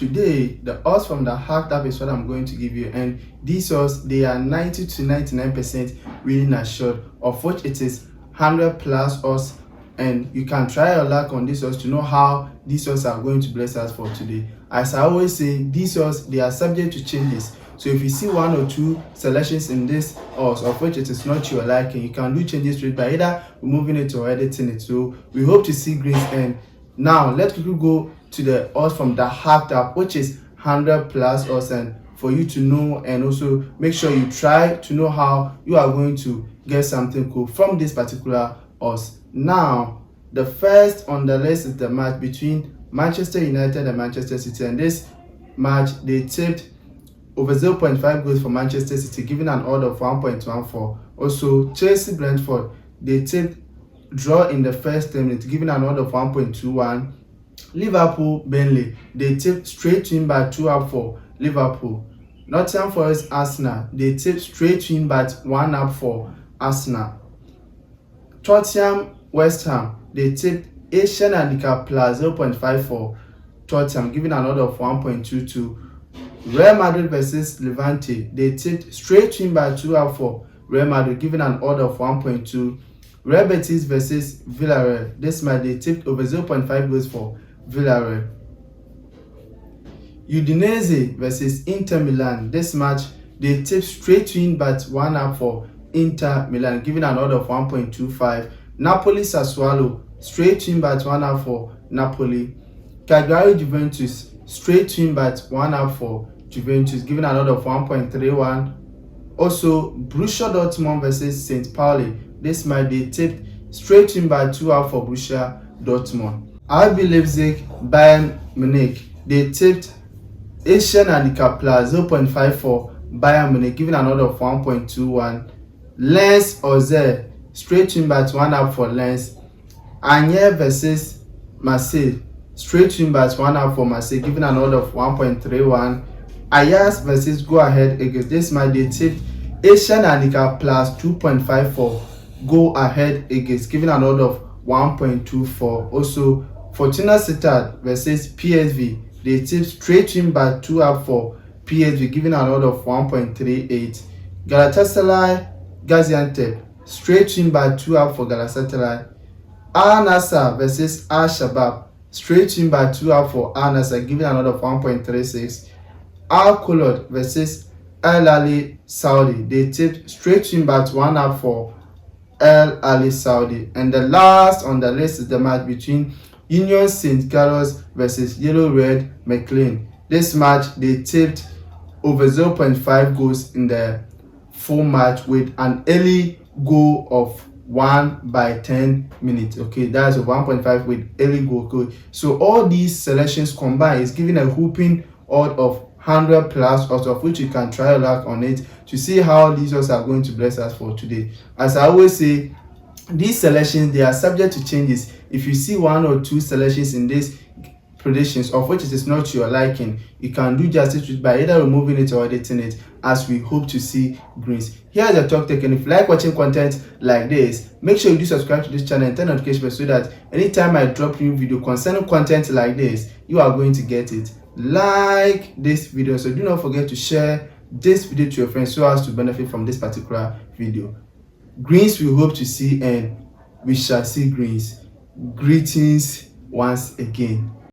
today the odds from the hacked app is what I'm going to give you, and these odds, they are 90 to 99% winning assured, of which it is 100 plus odds, and you can try your luck on these odds to know how these odds are going to bless us for today. As I always say, these odds, they are subject to changes. So if you see one or two selections in this odds of which it is not your liking, you can do changes to it by either removing it or editing it. So we hope to see greens. And now let's quickly go to the odds from the hacked app, which is 100 plus odds, and for you to know, and also make sure you try to know how you are going to get something cool from this particular odds. Now the first on the list is the match between Manchester United and Manchester City, and this match they tipped over 0.5 goals for Manchester City, giving an odd of 1.14. Also Chelsea Brentford, they tipped draw in the first 10 minutes, giving an odd of 1.21. Liverpool Burnley, they tipped straight win by 2 up for Liverpool. Nottingham Forest Arsenal, they tipped straight win by 1 up for Arsenal. Tottenham West Ham, they tipped Asian handicap plus 0.5 for Tottenham, giving an odd of 1.22. Real Madrid versus Levante, they tipped straight win by 2 up for Real Madrid, giving an odd of 1.2. Real Betis versus Villarreal, this match they tipped over 0.5 goals for Villarreal. Udinese versus Inter Milan, this match they tipped straight win but 1 up for Inter Milan, giving an odd of 1.25. Napoli Sassuolo, straight win but 1 up for Napoli. Cagliari Juventus, straight win but 1 up for Juventus, giving an odd of 1.31. Also Borussia Dortmund versus St. Pauli, this match they tipped straight win by 2 up for Borussia Dortmund. RB Leipzig Bayern Munich, they tipped Asian handicap plus 0.5 for Bayern Munich, giving an odd of 1.21. Lens Ozer, straight win by 1 up for Lens. Anye versus Marseille, straight win by 1 up for Marseille, giving an odd of 1.31. Ajax versus Go Ahead Eagles, this match they tipped Asian handicap plus 2.5 for Go Ahead Eagles, giving an odd of 1.24. Also Fortuna Sittard versus PSV, they tipped straight win by 2 up for PSV, giving an odd of 1.38. Galatasaray Gaziantep, straight win by 2 up for Galatasaray. Al Nassr versus Al Shabab, straight win by 2 up for Al Nassr, giving an odd of 1.36. Al Kholoud versus Al Ahly Saudi, they tipped straight win by 1 up for Al Ahly Saudi. And the last on the list is the match between Union St. Carlos versus Yellow Red McLean. This match they tipped over 0.5 goals in the full match with an early goal of 1 by 10 minutes. Okay, that's a 1.5 with early goal code. So all these selections combined is giving a whooping odd of 100 plus odds, of which you can try your luck on it to see how these odds are going to bless us for today. As I always say, these selections, they are subject to changes. If you see one or two selections in these predictions of which it is not your liking, you can do justice to it by either removing it or editing it, as we hope to see greens. Here is the Talk Tech, and if you like watching content like this, make sure you do subscribe to this channel and turn notifications so that anytime I drop new video concerning content like this, you are going to get it. Like this video, so do not forget to share this video to your friends so as to benefit from this particular video. Greens we hope to see, and we shall see greens. Greetings once again.